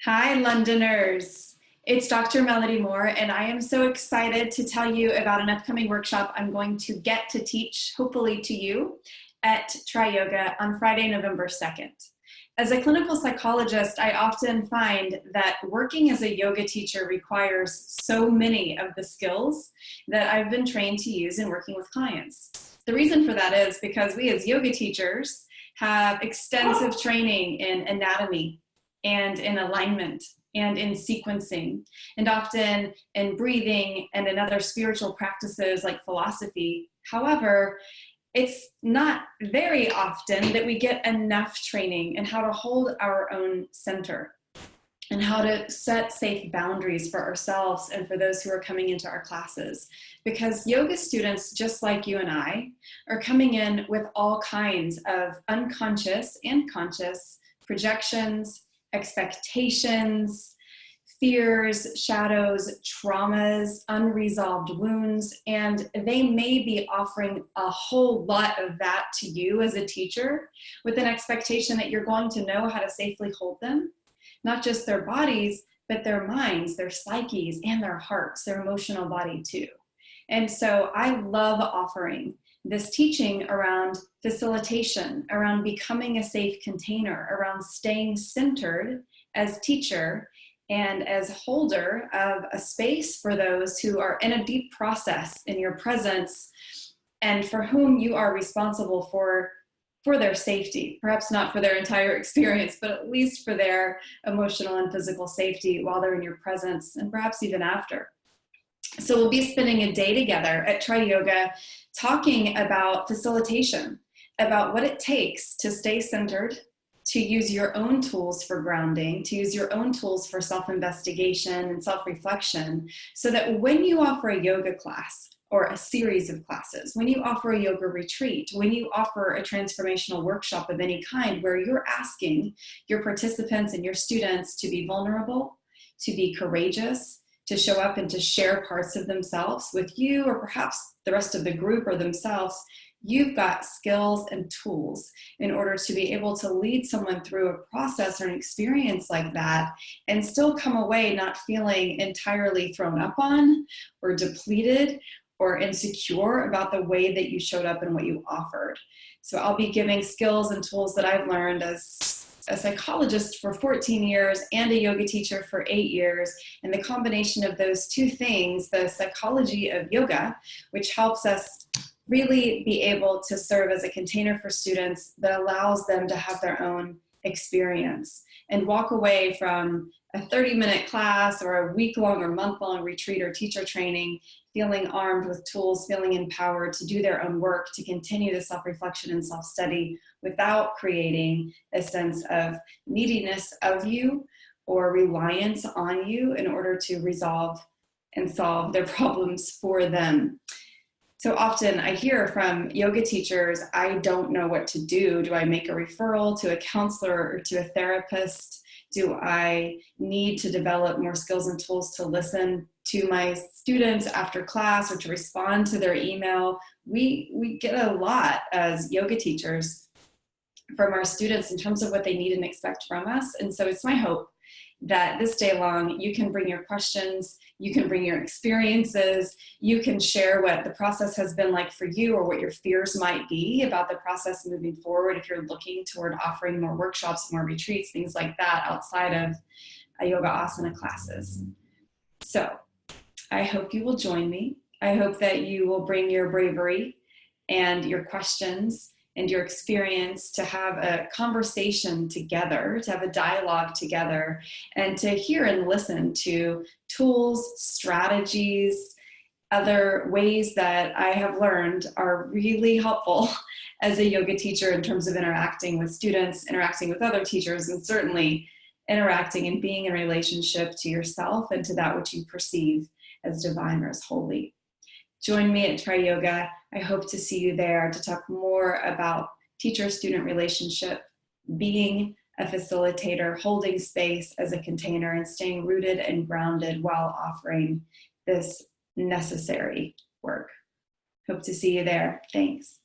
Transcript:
Hi, Londoners. It's Dr. Melody Moore, and I am so excited to tell you about an upcoming workshop I'm going to get to teach, hopefully to you, at Triyoga on Friday, November 2nd. As a clinical psychologist, I often find that working as a yoga teacher requires so many of the skills that I've been trained to use in working with clients. The reason for that is because we as yoga teachers have extensive training in anatomy, and in alignment, and in sequencing, and often in breathing and in other spiritual practices like philosophy. However, it's not very often that we get enough training in how to hold our own center and how to set safe boundaries for ourselves and for those who are coming into our classes. Because yoga students, just like you and I, are coming in with all kinds of unconscious and conscious projections, expectations, fears, shadows, traumas, unresolved wounds, and they may be offering a whole lot of that to you as a teacher with an expectation that you're going to know how to safely hold them, not just their bodies, but their minds, their psyches, and their hearts, their emotional body too. And so I love offering this teaching around facilitation, around becoming a safe container, around staying centered as teacher and as holder of a space for those who are in a deep process in your presence and for whom you are responsible for their safety, perhaps not for their entire experience, but at least for their emotional and physical safety while they're in your presence and perhaps even after. So we'll be spending a day together at Triyoga talking about facilitation, about what it takes to stay centered, to use your own tools for grounding, to use your own tools for self-investigation and self-reflection, so that when you offer a yoga class or a series of classes, when you offer a yoga retreat, when you offer a transformational workshop of any kind where you're asking your participants and your students to be vulnerable, to be courageous, to show up and to share parts of themselves with you or perhaps the rest of the group or themselves, you've got skills and tools in order to be able to lead someone through a process or an experience like that and still come away not feeling entirely thrown up on or depleted or insecure about the way that you showed up and what you offered. So I'll be giving skills and tools that I've learned as a psychologist for 14 years and a yoga teacher for 8 years. And the combination of those two things, the psychology of yoga, which helps us really be able to serve as a container for students that allows them to have their own experience and walk away from a 30-minute class or a week-long or month-long retreat or teacher training feeling armed with tools, feeling empowered to do their own work, to continue the self-reflection and self-study without creating a sense of neediness of you or reliance on you in order to resolve and solve their problems for them. So often I hear from yoga teachers, I don't know what to do. Do I make a referral to a counselor or to a therapist? Do I need to develop more skills and tools to listen to my students after class or to respond to their email? We get a lot as yoga teachers from our students in terms of what they need and expect from us. And so it's my hope that this day long, you can bring your questions, you can bring your experiences, you can share what the process has been like for you or what your fears might be about the process moving forward if you're looking toward offering more workshops, more retreats, things like that outside of yoga asana classes. So I hope you will join me. I hope that you will bring your bravery and your questions and your experience to have a conversation together, to have a dialogue together, and to hear and listen to tools, strategies, other ways that I have learned are really helpful as a yoga teacher in terms of interacting with students, interacting with other teachers, and certainly interacting and being in relationship to yourself and to that which you perceive as divine or as holy. Join me at Triyoga. I hope to see you there to talk more about teacher-student relationship, being a facilitator, holding space as a container, and staying rooted and grounded while offering this necessary work. Hope to see you there. Thanks.